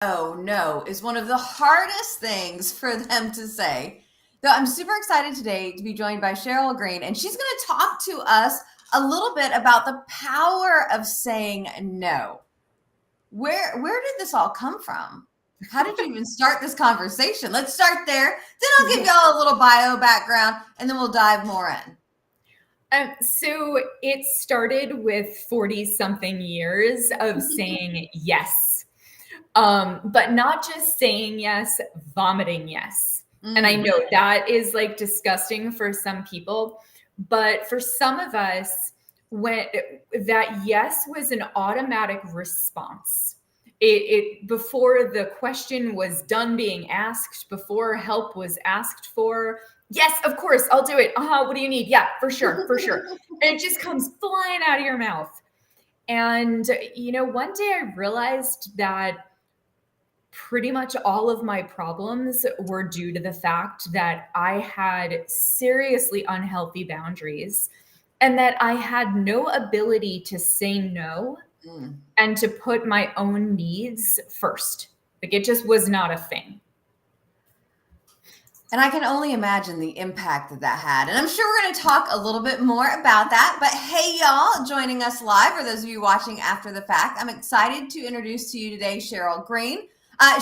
oh no is one of the hardest things for them to say. So I'm super excited today to be joined by Sheryl Green, and she's going to talk to us a little bit about the power of saying no. Where did this all come from? How did you even start this conversation? Let's start there. Then I'll give y'all a little bio background, and then we'll dive more in. So it started with 40 something years of saying yes, but not just saying yes, vomiting yes. And I know that is like disgusting for some people, but for some of us, when that yes was an automatic response. It before the question was done being asked, before help was asked for. Yes, of course, I'll do it. What do you need? Yeah, for sure, for sure. And it just comes flying out of your mouth. And, one day I realized that pretty much all of my problems were due to the fact that I had seriously unhealthy boundaries and that I had no ability to say no and to put my own needs first. Like it just was not a thing. And I can only imagine the impact that had. And I'm sure we're going to talk a little bit more about that. But hey, y'all, joining us live, or those of you watching after the fact, I'm excited to introduce to you today Sheryl Green.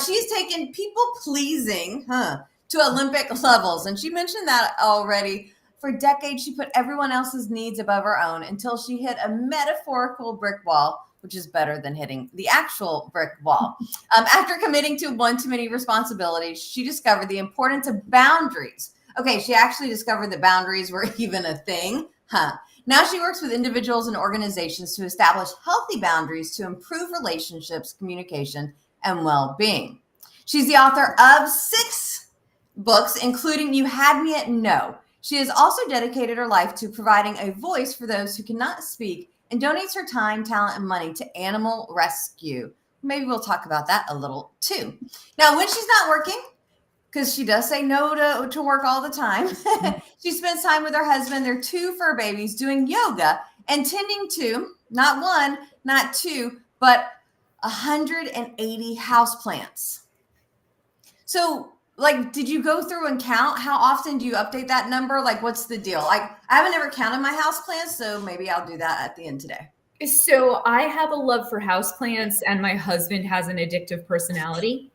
She's taken people pleasing to Olympic levels. And she mentioned that already. For decades, she put everyone else's needs above her own until she hit a metaphorical brick wall, which is better than hitting the actual brick wall. After committing to one too many responsibilities, she discovered the importance of boundaries. Okay, she actually discovered that boundaries were even a thing. Now she works with individuals and organizations to establish healthy boundaries to improve relationships, communication, and well-being. She's the author of 6 books, including You Had Me at No. She has also dedicated her life to providing a voice for those who cannot speak and donates her time, talent, and money to animal rescue. Maybe we'll talk about that a little too. Now, when she's not working, because she does say no to work all the time, she spends time with her husband, their 2 fur babies, doing yoga and tending to, not 1, not 2, but 180 houseplants. So, did you go through and count? How often do you update that number? What's the deal? I haven't ever counted my houseplants, so maybe I'll do that at the end today. So I have a love for houseplants, and my husband has an addictive personality.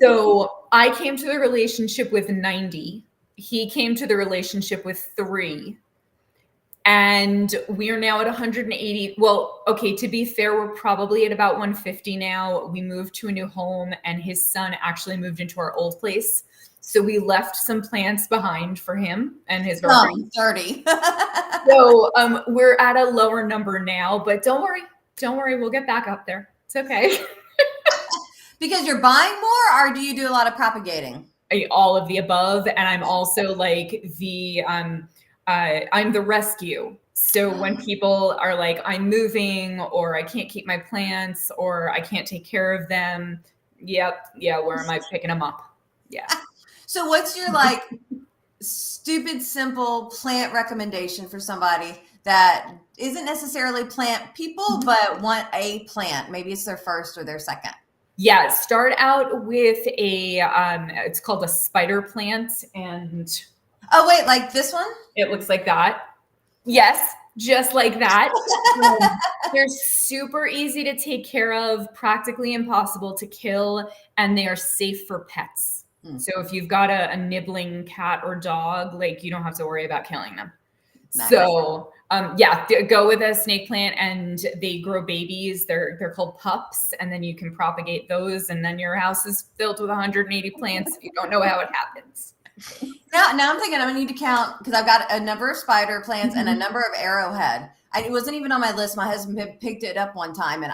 So I came to the relationship with 90. He came to the relationship with 3. And we are now at 180. Well, okay, to be fair, we're probably at about 150 now. We moved to a new home, and his son actually moved into our old place. So we left some plants behind for him and his girlfriend. 30. So we're at a lower number now, but don't worry, we'll get back up there. It's okay. Because you're buying more, or do you do a lot of propagating? All of the above. And I'm also like I'm the rescue. So when people are like, I'm moving, or I can't keep my plants, or I can't take care of them. Yep. Yeah. Where am I picking them up? Yeah. So what's your stupid, simple plant recommendation for somebody that isn't necessarily plant people, but want a plant? Maybe it's their first or their second. Yeah. Start out with it's called a spider plant. And oh, wait, like this one? It looks like that. Yes, just like that. They're super easy to take care of, practically impossible to kill, and they are safe for pets. So if you've got a nibbling cat or dog, you don't have to worry about killing them. Nice. So go with a snake plant, and they grow babies. They're called pups, and then you can propagate those, and then your house is filled with 180 plants. You don't know how it happens. Now I'm thinking I'm gonna need to count, because I've got a number of spider plants and a number of arrowhead. It wasn't even on my list. My husband picked it up one time, and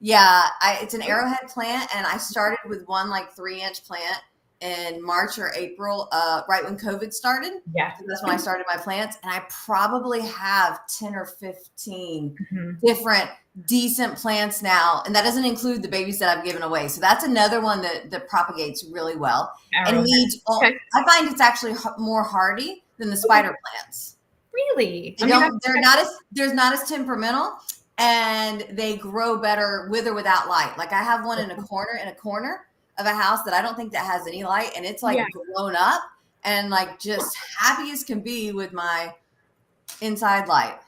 it's an arrowhead plant, and I started with one 3-inch plant in March or April, right when COVID started. Yeah. So that's when I started my plants. And I probably have 10 or 15 different decent plants now. And that doesn't include the babies that I've given away. So that's another one that propagates really well. And needs, I find it's actually more hardy than the spider plants. Really? They're not as temperamental. and they grow better with or without light. Like I have one in a corner of a house that I don't think that has any light, and it's like grown up and like just happy as can be with my inside light.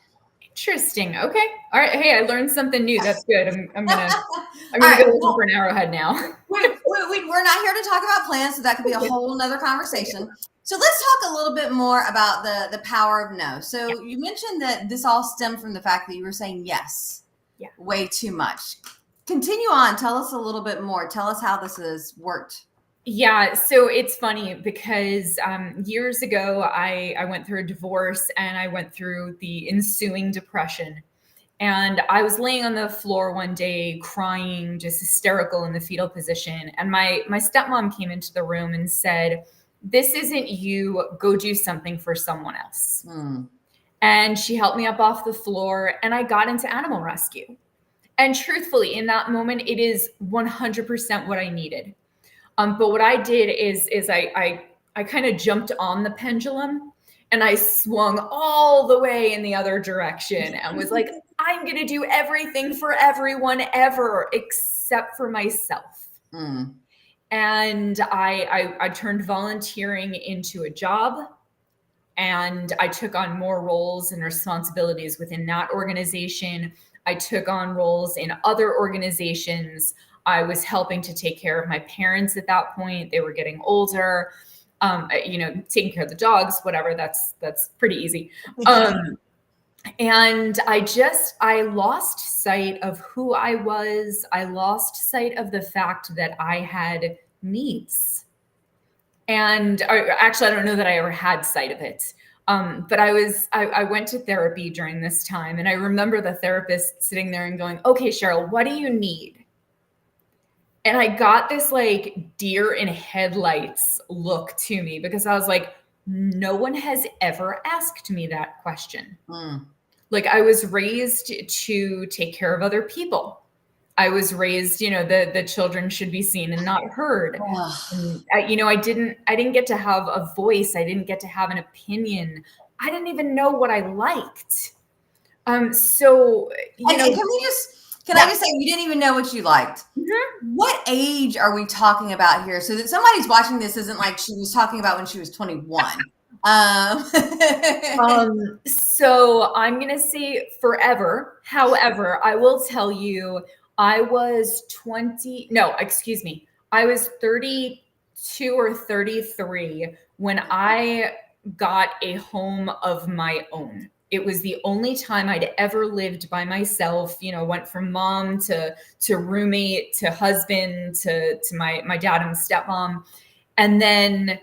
Interesting. Okay. All right. Hey, I learned something new. That's good. I'm gonna go looking for an arrowhead now. We're not here to talk about plants, so that could be a whole nother conversation. So let's talk a little bit more about the power of no. So you mentioned that this all stemmed from the fact that you were saying yes way too much. Continue on. Tell us a little bit more. Tell us how this has worked. Yeah, so it's funny because years ago, I went through a divorce and I went through the ensuing depression. And I was laying on the floor one day crying, just hysterical in the fetal position. And my stepmom came into the room and said, "This isn't you. Go do something for someone else." And she helped me up off the floor and I got into animal rescue. And truthfully, in that moment, it is 100% what I needed. But what I did is I kind of jumped on the pendulum and I swung all the way in the other direction and was like, I'm going to do everything for everyone ever except for myself. And I turned volunteering into a job, and I took on more roles and responsibilities within that organization. I took on roles in other organizations. I was helping to take care of my parents at that point. They were getting older, taking care of the dogs, whatever. That's pretty easy. And I lost sight of who I was. I lost sight of the fact that I had needs. And actually, I don't know that I ever had sight of it. But I went to therapy during this time. And I remember the therapist sitting there and going, "Okay, Sheryl, what do you need?" And I got this like deer in headlights look to me because I was like, no one has ever asked me that question. Like I was raised to take care of other people. I was raised, the children should be seen and not heard. And I didn't get to have a voice. I didn't get to have an opinion. I didn't even know what I liked. Can I just say, you didn't even know what you liked? What age are we talking about here? So that somebody's watching this isn't like she was talking about when she was 21. So I'm going to say forever. However, I will tell you, I was 32 or 33 when I got a home of my own. It was the only time I'd ever lived by myself, went from mom to roommate, to husband, to my dad and stepmom. And then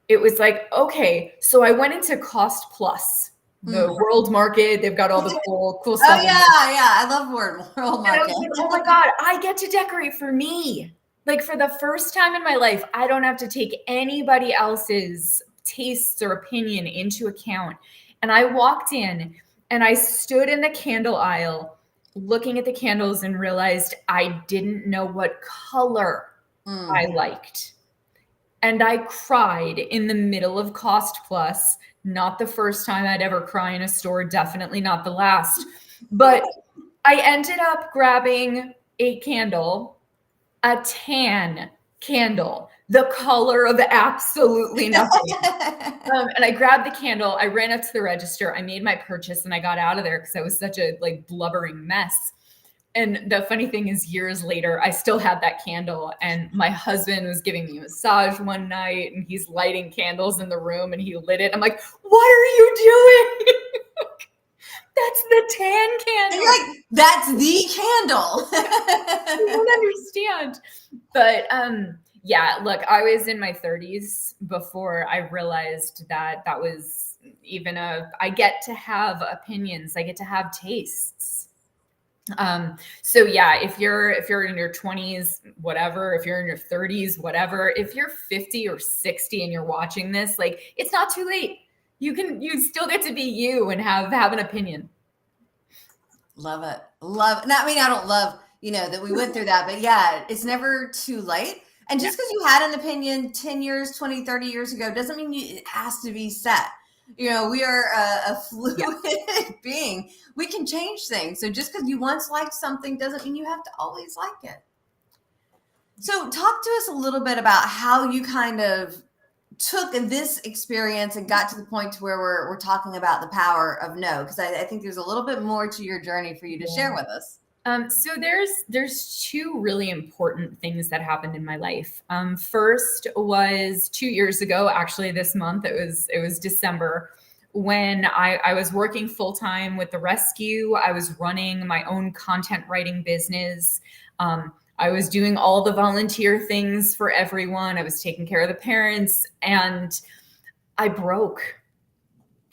it was like, okay, so I went into Cost Plus, the world market. They've got all the cool stuff. Oh yeah. I love world market. I was like, oh my God, I get to decorate for me. Like for the first time in my life, I don't have to take anybody else's tastes or opinion into account. And I walked in and I stood in the candle aisle looking at the candles and realized I didn't know what color I liked. And I cried in the middle of Cost Plus. Not the first time I'd ever cry in a store, definitely not the last. But I ended up grabbing a candle, a tan candle, the color of absolutely nothing. And I grabbed the candle. I ran up to the register. I made my purchase and I got out of there because I was such a blubbering mess. And the funny thing is, years later, I still had that candle. And my husband was giving me a massage one night and he's lighting candles in the room and he lit it. I'm like, what are you doing? That's the tan candle. And you're like, that's the candle. I don't understand. But yeah, look, I was in my 30s before I realized that was even I get to have opinions. I get to have tastes. So yeah, if you're in your 20s, whatever, if you're in your 30s, whatever, if you're 50 or 60 and you're watching this, it's not too late. You still get to be you and have an opinion. Love it. Love. I mean, I don't love, that we went through that, but yeah, it's never too late. And just because you had an opinion 10 years, 20, 30 years ago, doesn't mean it has to be set. We are a fluid Yep. being. We can change things. So just because you once liked something doesn't mean you have to always like it. So talk to us a little bit about how you kind of took this experience and got to the point to where we're talking about the power of no, because I think there's a little bit more to your journey for you to share with us. So there's two really important things that happened in my life. First was 2 years ago, actually this month. It was December, when I was working full time with the rescue. I was running my own content writing business. I was doing all the volunteer things for everyone. I was taking care of the parents, and I broke.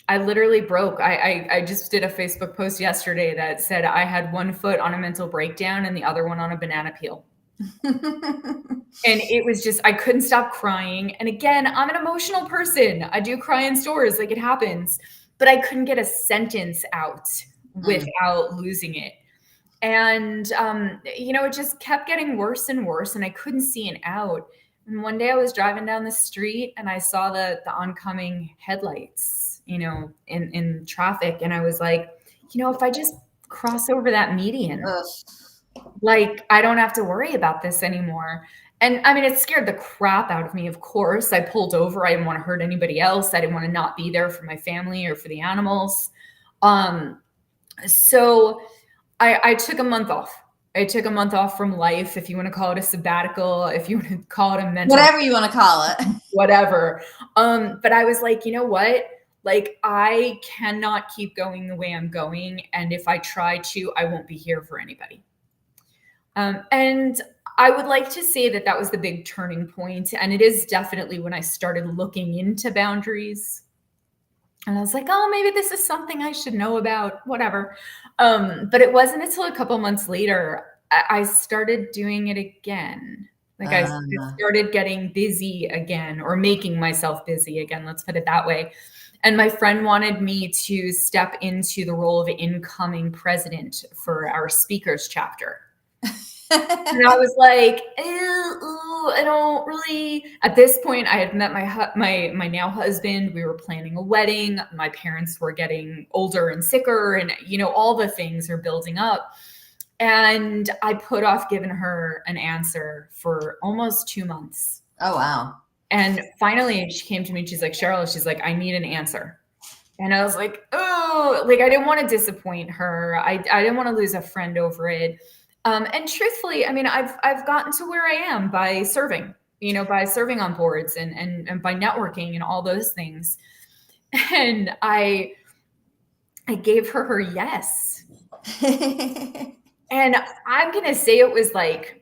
I literally broke. I just did a Facebook post yesterday that said I had one foot on a mental breakdown and the other one on a banana peel. And it was just, I couldn't stop crying. And again, I'm an emotional person. I do cry in stores, like it happens, but I couldn't get a sentence out without losing it. And, it just kept getting worse and worse, and I couldn't see an out. And one day I was driving down the street and I saw the oncoming headlights, in traffic. And I was like, if I just cross over that median, like I don't have to worry about this anymore. And I mean, it scared the crap out of me. Of course, I pulled over. I didn't want to hurt anybody else. I didn't want to not be there for my family or for the animals. So I took a month off. I took a month off from life, if you want to call it a sabbatical, if you want to call it a mental, whatever you want to call it, whatever. But I was like, you know what? Like, I cannot keep going the way I'm going. And if I try to, I won't be here for anybody. And I would like to say that was the big turning point. And it is definitely when I started looking into boundaries. And I was like, oh, maybe this is something I should know about, whatever. But it wasn't until a couple months later, I started doing it again. Like I started getting busy again, or making myself busy again. Let's put it that way. And my friend wanted me to step into the role of incoming president for our speakers chapter. And I was like, I don't really. At this point, I had met my now husband. We were planning a wedding. My parents were getting older and sicker, and all the things are building up. And I put off giving her an answer for almost 2 months. Oh wow! And finally, she came to me. She's like, Sheryl. She's like, I need an answer. And I was like, oh, like I didn't want to disappoint her. I didn't want to lose a friend over it. And truthfully, I mean, I've gotten to where I am by serving, by serving on boards and by networking and all those things. And I gave her yes. And I'm going to say it was like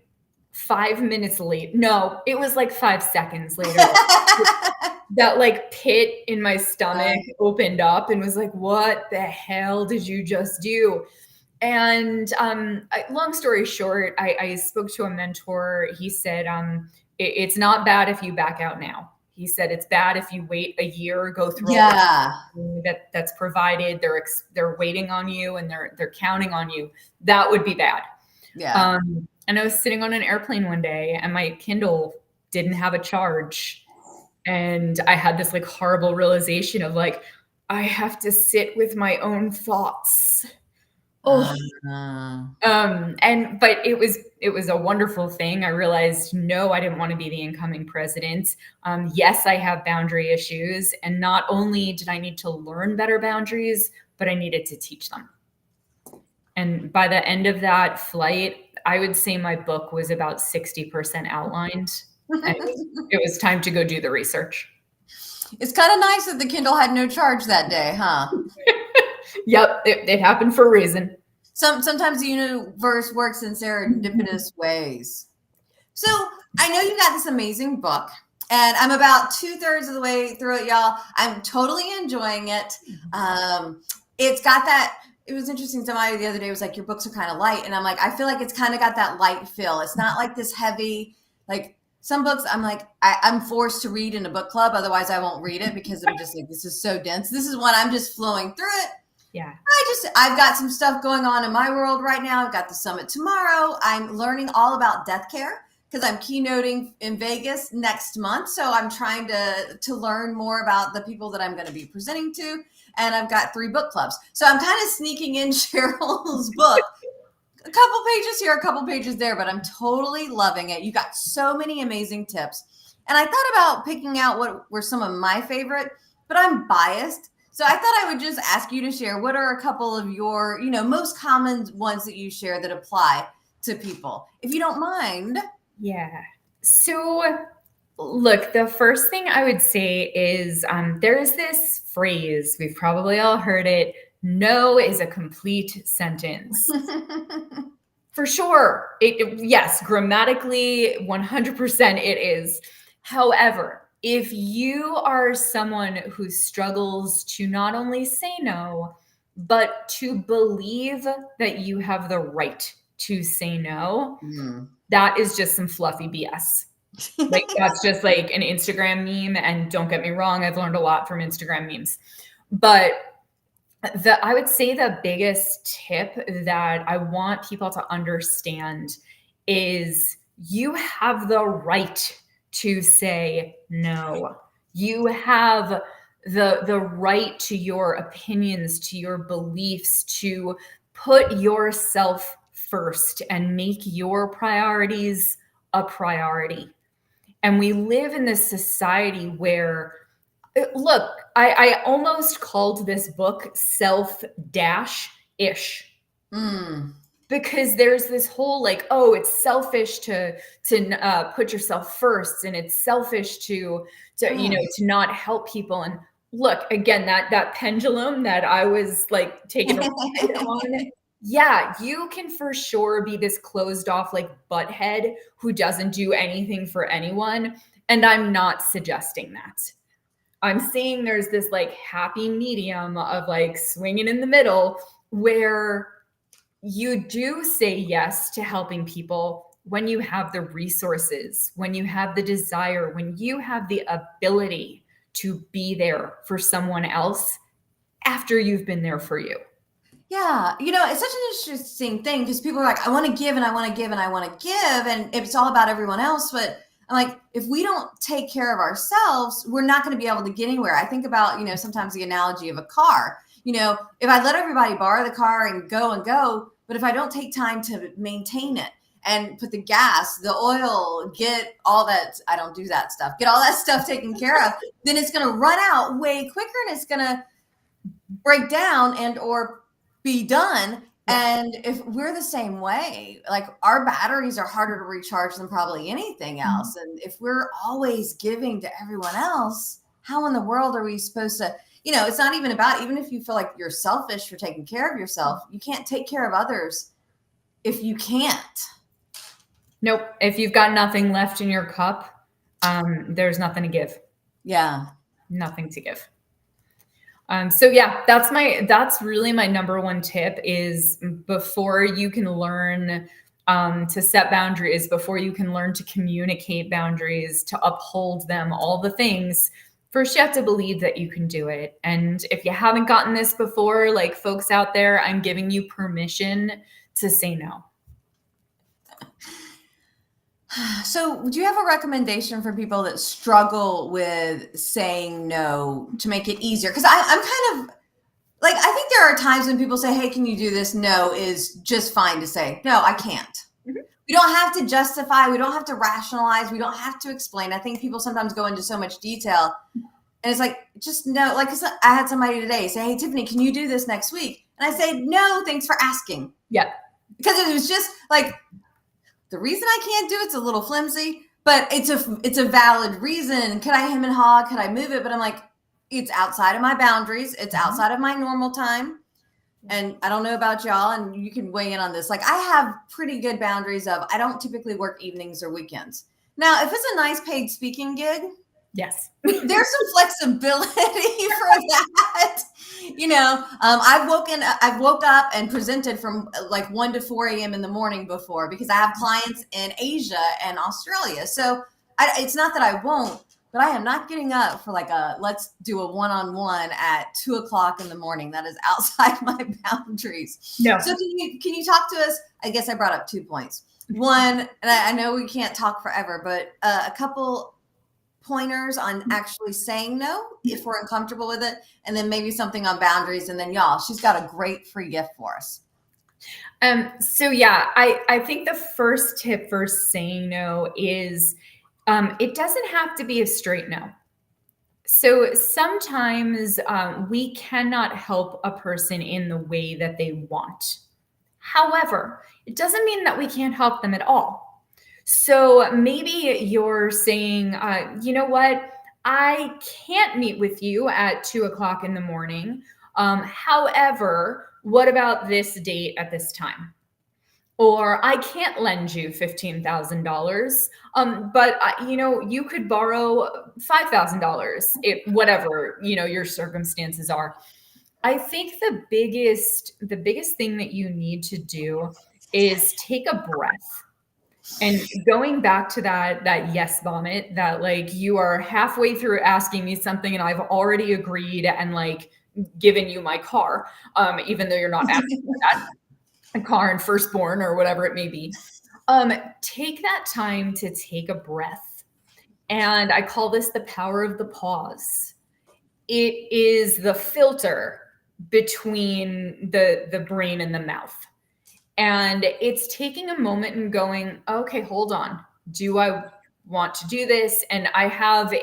5 minutes late. No, it was like 5 seconds later. That like pit in my stomach opened up and was like, what the hell did you just do? And long story short, I spoke to a mentor. He said, it's not bad if you back out now. He said, it's bad if you wait a year, go through that's provided. They're waiting on you and they're counting on you. That would be bad. Yeah. And I was sitting on an airplane one day and my Kindle didn't have a charge. And I had this like horrible realization of like, I have to sit with my own thoughts. But it was a wonderful thing. I realized, no, I didn't want to be the incoming president. Yes, I have boundary issues. And not only did I need to learn better boundaries, but I needed to teach them. And by the end of that flight, I would say my book was about 60% outlined. And it was time to go do the research. It's kind of nice that the Kindle had no charge that day, huh? Yep, it happened for a reason. Sometimes the universe works in serendipitous ways. So I know you got this amazing book, and I'm about 2/3 of the way through it, y'all. I'm totally enjoying it. It's got that. It was interesting. Somebody the other day was like, your books are kind of light. And I'm like, I feel like it's kind of got that light feel. It's not like this heavy, like some books I'm like, I'm forced to read in a book club. Otherwise I won't read it because I'm just like, this is so dense. This is one I'm just flowing through it. Yeah. I've got some stuff going on in my world right now. I've got the summit tomorrow. I'm learning all about death care because I'm keynoting in Vegas next month. So I'm trying to learn more about the people that I'm going to be presenting to. And I've got 3 book clubs. So I'm kind of sneaking in Sheryl's book. A couple pages here, a couple pages there, but I'm totally loving it. You got so many amazing tips. And I thought about picking out what were some of my favorite, but I'm biased. So I thought I would just ask you to share what are a couple of your, most common ones that you share that apply to people, if you don't mind. Yeah. So look, the first thing I would say is there's this phrase, we've probably all heard it, no is a complete sentence. For sure. Yes, grammatically, 100% it is. However, if you are someone who struggles to not only say no, but to believe that you have the right to say no, that is just some fluffy BS. Like that's just like an Instagram meme. And don't get me wrong, I've learned a lot from Instagram memes. But I would say the biggest tip that I want people to understand is you have the right to say no. You have the right to your opinions, to your beliefs, to put yourself first and make your priorities a priority. And we live in this society where, look, I almost called this book self-ish. Because there's this whole like, oh, it's selfish to put yourself first, and it's selfish to not help people. And look, again, that pendulum that I was like taking a ride on. Yeah, you can for sure be this closed off like butthead who doesn't do anything for anyone. And I'm not suggesting that. I'm saying there's this like happy medium of like swinging in the middle where you do say yes to helping people when you have the resources, when you have the desire, when you have the ability to be there for someone else after you've been there for you. Yeah. It's such an interesting thing because people are like, I want to give and I want to give and I want to give. And it's all about everyone else. But I'm like, if we don't take care of ourselves, we're not going to be able to get anywhere. I think about, sometimes the analogy of a car. If I let everybody borrow the car and go, but if I don't take time to maintain it and put the gas, the oil, get all that, I don't do that stuff, get all that stuff taken care of, then it's going to run out way quicker and it's going to break down and or be done. And if we're the same way, like our batteries are harder to recharge than probably anything else. And if we're always giving to everyone else, how in the world are we supposed to, it's not even about, even if you feel like you're selfish for taking care of yourself, you can't take care of others if you can't. Nope. If you've got nothing left in your cup, there's nothing to give. Yeah. Nothing to give. So yeah, that's really my number one tip is before you can learn to set boundaries, before you can learn to communicate boundaries, to uphold them, all the things, first you have to believe that you can do it. And if you haven't gotten this before, like folks out there, I'm giving you permission to say no. So do you have a recommendation for people that struggle with saying no to make it easier? Because I'm kind of like, I think there are times when people say, hey, can you do this? No is just fine to say, no, I can't. Mm-hmm. We don't have to justify. We don't have to rationalize. We don't have to explain. I think people sometimes go into so much detail and it's like, just no. Like I had somebody today say, hey, Tiffanie, can you do this next week? And I say, no, thanks for asking. Yeah. Because it was just like, the reason I can't do it's a little flimsy, but it's a valid reason. Could I hem and haw? Could I move it? But I'm like, it's outside of my boundaries. It's outside of my normal time. And I don't know about y'all, and you can weigh in on this. Like I have pretty good boundaries of, I don't typically work evenings or weekends. Now, if it's a nice paid speaking gig, yes, there's some flexibility for that. I've woke up and presented from like 1 to 4 a.m. in the morning before because I have clients in Asia and Australia. So it's not that I won't, but I am not getting up for like let's do a one-on-one at 2 o'clock in the morning. That is outside my boundaries. No. So can you talk to us? I guess I brought up 2 points. One, and I know we can't talk forever, but a couple pointers on actually saying no if we're uncomfortable with it, and then maybe something on boundaries. And then y'all, she's got a great free gift for us. So yeah, I think the first tip for saying no is it doesn't have to be a straight no. So sometimes we cannot help a person in the way that they want. However, it doesn't mean that we can't help them at all. So maybe you're saying, you know what? I can't meet with you at 2 o'clock in the morning. However, what about this date at this time? Or I can't lend you $15,000, but you could borrow $5,000 if whatever your circumstances are. I think the biggest thing that you need to do is take a breath. And going back to that yes vomit, that like you are halfway through asking me something and I've already agreed and like given you my car, even though you're not asking for that. A car and firstborn or whatever it may be. Take that time to take a breath. And I call this the power of the pause. It is the filter between the brain and the mouth. And it's taking a moment and going, okay, hold on. Do I want to do this? And I have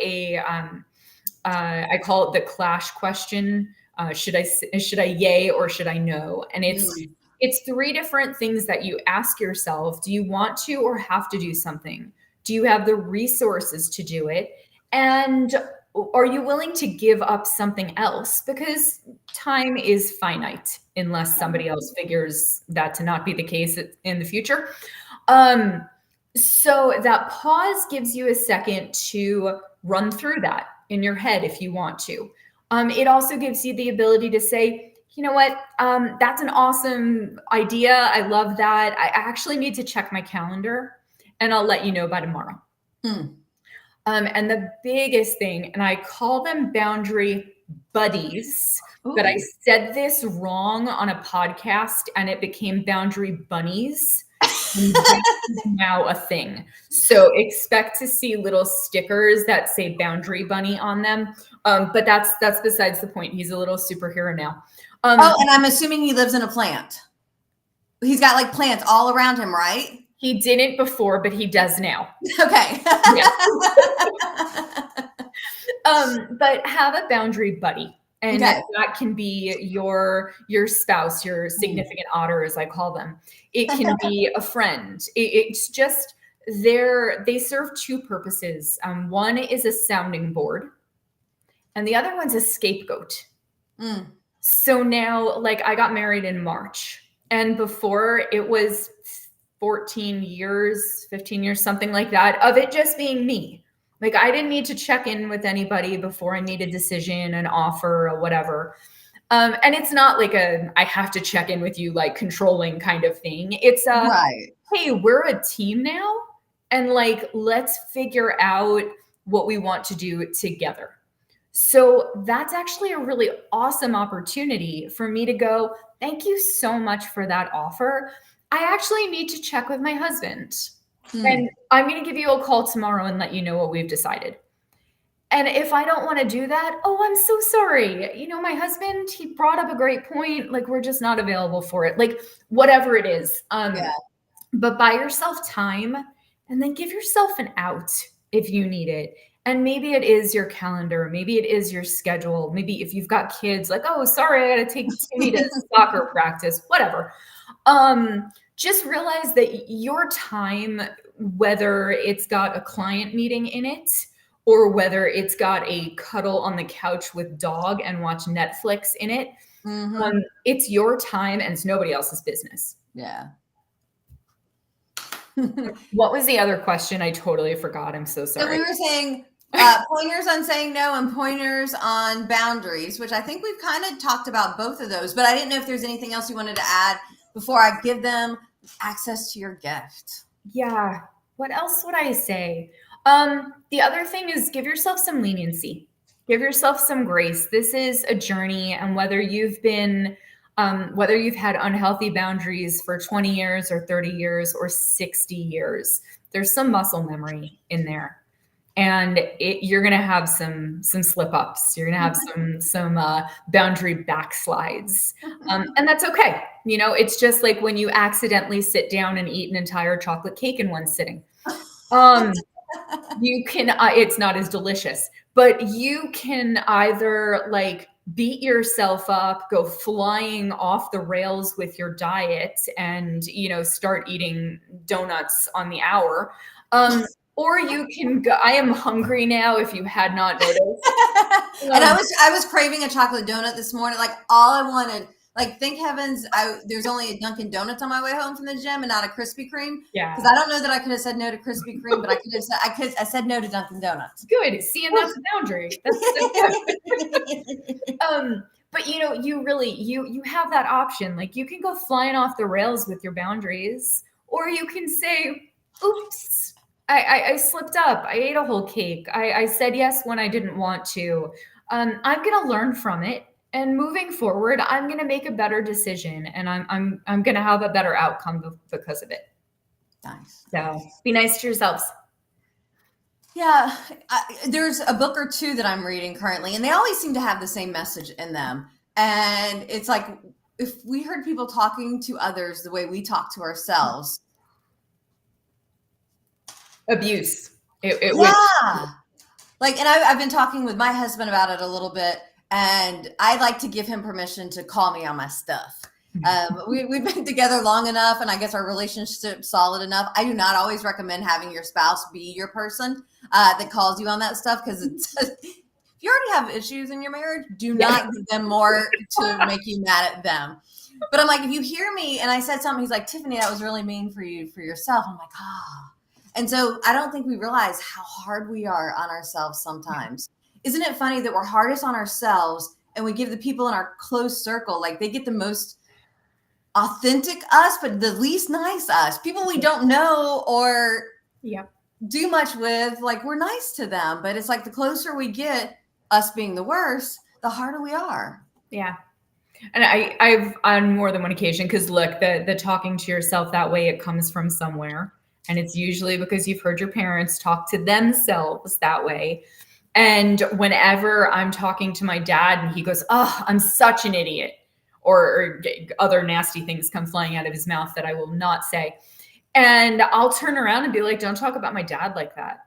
I call it the clash question. Should I yay or should I no? And it's 3 different things that you ask yourself. Do you want to or have to do something? Do you have the resources to do it? And are you willing to give up something else? Because time is finite unless somebody else figures that to not be the case in the future. So that pause gives you a second to run through that in your head if you want to. It also gives you the ability to say, you know what? That's an awesome idea. I love that. I actually need to check my calendar and I'll let you know by tomorrow. And the biggest thing, and I call them boundary buddies, but I said this wrong on a podcast and it became boundary bunnies. And that's now a thing. So expect to see little stickers that say boundary bunny on them. But that's besides the point. He's a little superhero now. And I'm assuming he lives in a plant. He's got like plants all around him, right? He didn't before, but he does now. Okay. But have a boundary buddy. And Okay. that can be your spouse, your significant otter, as I call them. It can be a friend. It's just they serve 2 purposes. One is a sounding board, and the other one's a scapegoat. So now, like, I got married in March, and before it was 15 years, something like that, of it just being me. Like, I didn't need to check in with anybody before I made a decision, an offer, or whatever. And it's not like I have to check in with you, like, controlling kind of thing. It's hey, we're a team now, and like, let's figure out what we want to do together. So that's actually a really awesome opportunity for me to go, thank you so much for that offer. I actually need to check with my husband. And I'm going to give you a call tomorrow and let you know what we've decided. And if I don't want to do that, oh, I'm so sorry. My husband, he brought up a great point. Like, we're just not available for it. Like, whatever it is. But buy yourself time and then give yourself an out if you need it. And maybe it is your calendar. Maybe it is your schedule. Maybe if you've got kids, like, oh, sorry, I got to take Timmy to soccer practice, whatever. Just realize that your time, whether it's got a client meeting in it or whether it's got a cuddle on the couch with dog and watch Netflix in it, it's your time and it's nobody else's business. Yeah. What was the other question? I totally forgot. I'm so sorry. So we were saying pointers on saying no and pointers on boundaries, which I think we've kind of talked about both of those, but I didn't know if there's anything else you wanted to add before I give them access to your gift. Yeah. What else would I say? The other thing is give yourself some leniency. Give yourself some grace. This is a journey, and whether you've been Whether you've had unhealthy boundaries for 20 years or 30 years or 60 years, there's some muscle memory in there. And you're going to have some slip ups. You're going to have some boundary backslides, and that's okay. You know, it's just like when you accidentally sit down and eat an entire chocolate cake in one sitting. You can. It's not as delicious, but you can either like beat yourself up, go flying off the rails with your diet, and start eating donuts on the hour. Or you can go. I am hungry now. If you had not noticed, and I was craving a chocolate donut this morning. Like all I wanted, like thank heavens, there's only a Dunkin' Donuts on my way home from the gym and not a Krispy Kreme. Yeah, because I don't know that I could have said no to Krispy Kreme, but I said no to Dunkin' Donuts. Good. See, and that's a boundary. That's good. But you really you have that option. Like you can go flying off the rails with your boundaries, or you can say, "Oops, I slipped up. I ate a whole cake. I said yes when I didn't want to. I'm going to learn from it, and moving forward, I'm going to make a better decision, and I'm going to have a better outcome because of it." Nice. So be nice to yourselves. Yeah, there's a book or two that I'm reading currently, and they always seem to have the same message in them. And it's like if we heard people talking to others the way we talk to ourselves. Abuse. It yeah. Like, and I've been talking with my husband about it a little bit, and I like to give him permission to call me on my stuff. We've been together long enough, and I guess our relationship's solid enough. I do not always recommend having your spouse be your person that calls you on that stuff, because if you already have issues in your marriage, do not give them more to make you mad at them. But I'm like, if you hear me and I said something, he's like, "Tiffanie, that was really mean for you, for yourself." I'm like, ah. And so I don't think we realize how hard we are on ourselves sometimes. Isn't it funny that we're hardest on ourselves, and we give the people in our close circle, like they get the most authentic us, but the least nice us. People we don't know or do much with, like we're nice to them. But it's like the closer we get, us being the worst, the harder we are. Yeah. And I've on more than one occasion, because look, the talking to yourself that way, it comes from somewhere. And it's usually because you've heard your parents talk to themselves that way. And whenever I'm talking to my dad and he goes, "Oh, I'm such an idiot," or other nasty things come flying out of his mouth that I will not say. And I'll turn around and be like, "Don't talk about my dad like that."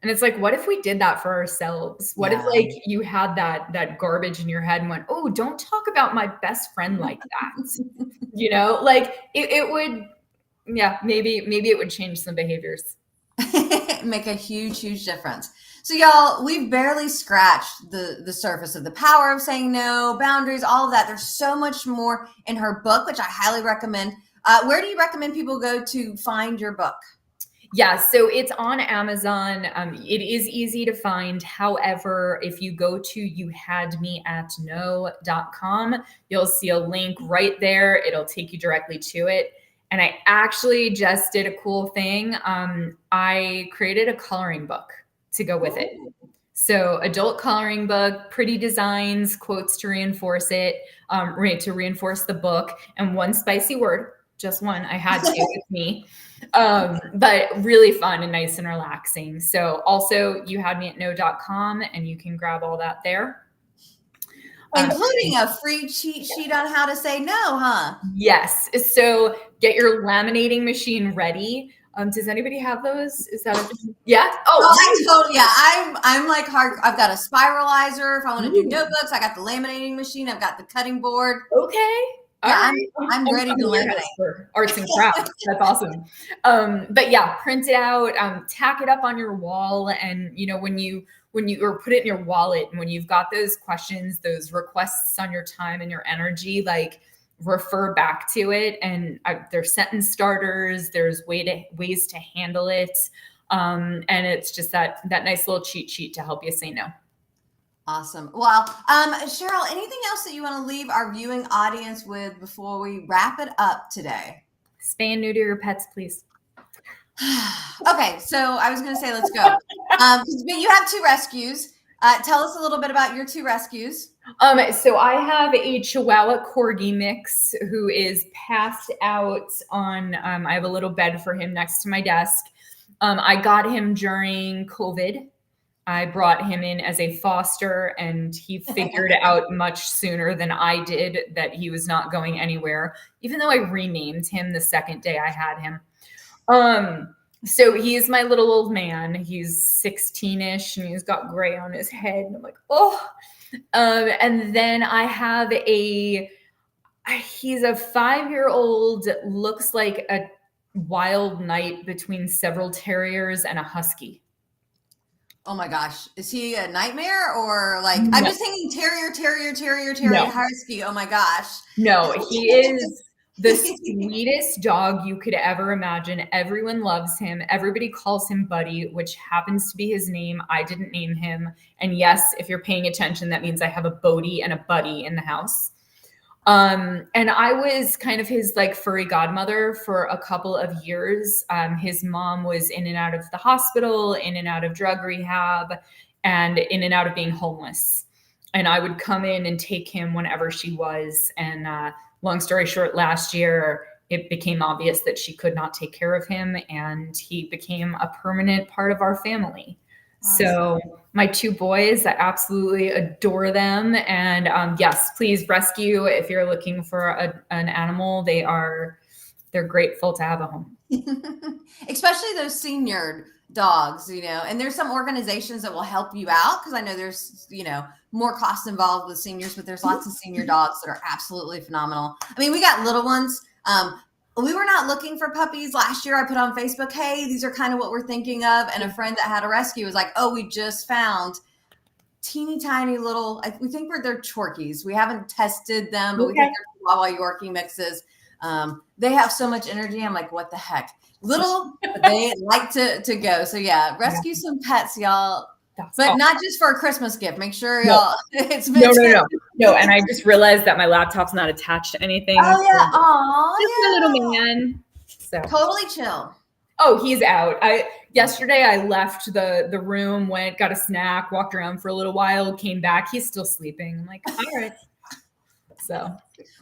And it's like, what if we did that for ourselves? What if like you had that garbage in your head and went, "Oh, don't talk about my best friend like that." Like it would. Yeah, maybe it would change some behaviors. Make a huge, huge difference. So y'all, we've barely scratched the surface of the power of saying no, boundaries, all of that. There's so much more in her book, which I highly recommend. Where do you recommend people go to find your book? Yeah, so it's on Amazon. It is easy to find. However, if you go to youhadmeatno.com, you'll see a link right there. It'll take you directly to it. And I actually just did a cool thing. I created a coloring book to go with it. So adult coloring book, pretty designs, quotes to reinforce it, to reinforce the book, and one spicy word, just one. I had to with me, but really fun and nice and relaxing. So also youhadmeatno.com, and you can grab all that there. Including a free cheat sheet on how to say no, huh? Yes. So get your laminating machine ready. Does anybody have those? Is that yeah? I'm like hard. I've got a spiralizer if I want to do notebooks. I got the laminating machine. I've got the cutting board. Okay. Yeah, I'm ready to laminate for arts and crafts. That's awesome. But yeah, print it out, tack it up on your wall, and when you or put it in your wallet, and when you've got those questions, those requests on your time and your energy, like refer back to it. And there's sentence starters, there's ways to handle it. And it's just that nice little cheat sheet to help you say no. Awesome. Well, Sheryl, anything else that you want to leave our viewing audience with before we wrap it up today? Spay and neuter your pets, please. Okay, so I was going to say, let's go. But you have 2 rescues. Tell us a little bit about your 2 rescues. So I have a Chihuahua Corgi mix who is passed out on, I have a little bed for him next to my desk. I got him during COVID. I brought him in as a foster, and he figured out much sooner than I did that he was not going anywhere, even though I renamed him the second day I had him. So he's my little old man. He's 16-ish and he's got gray on his head. And I'm like, oh. And then I have he's a 5-year-old, looks like a wild night between several terriers and a husky. Oh my gosh. Is he a nightmare or like, No. I'm just thinking terrier, No. husky. Oh my gosh. No, he is the sweetest dog you could ever imagine. Everyone loves him. Everybody calls him Buddy, which happens to be his name. I didn't name him. And yes, if you're paying attention, that means I have a Bodie and a Buddy in the house. And I was kind of his like furry godmother for a couple of years. His mom was in and out of the hospital, in and out of drug rehab, and in and out of being homeless. And I would come in and take him whenever she was. And long story short, last year, it became obvious that she could not take care of him, and he became a permanent part of our family. Awesome. So my 2 boys, I absolutely adore them. And yes, please rescue if you're looking for an animal. They're grateful to have a home. Especially those senior dogs, and there's some organizations that will help you out because I know there's, more costs involved with seniors, but there's lots of senior dogs that are absolutely phenomenal. I mean, we got little ones. We were not looking for puppies last year. I put on Facebook, hey, these are kind of what we're thinking of. And a friend that had a rescue was like, oh, we just found teeny tiny little, we think they're Chorkies. We haven't tested them, but we think they're Chihuahua Yorkie mixes. They have so much energy. I'm like, what the heck? Little, but they like to go. So yeah, rescue some pets, y'all. But not just for a Christmas gift. Make sure y'all, it's meant No. And I just realized that my laptop's not attached to anything. Oh yeah. Oh, just a little man. So totally chill. Oh, he's out. Yesterday I left the room, went, got a snack, walked around for a little while, came back. He's still sleeping. I'm like, all right. So,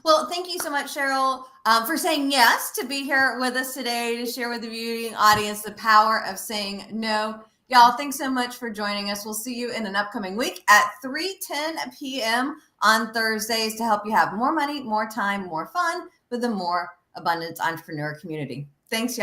well, thank you so much, Sheryl, for saying yes to be here with us today to share with the viewing audience the power of saying no. Y'all, thanks so much for joining us. We'll see you in an upcoming week at 3:10 p.m. on Thursdays to help you have more money, more time, more fun with the More Abundance Entrepreneur community. Thanks, y'all.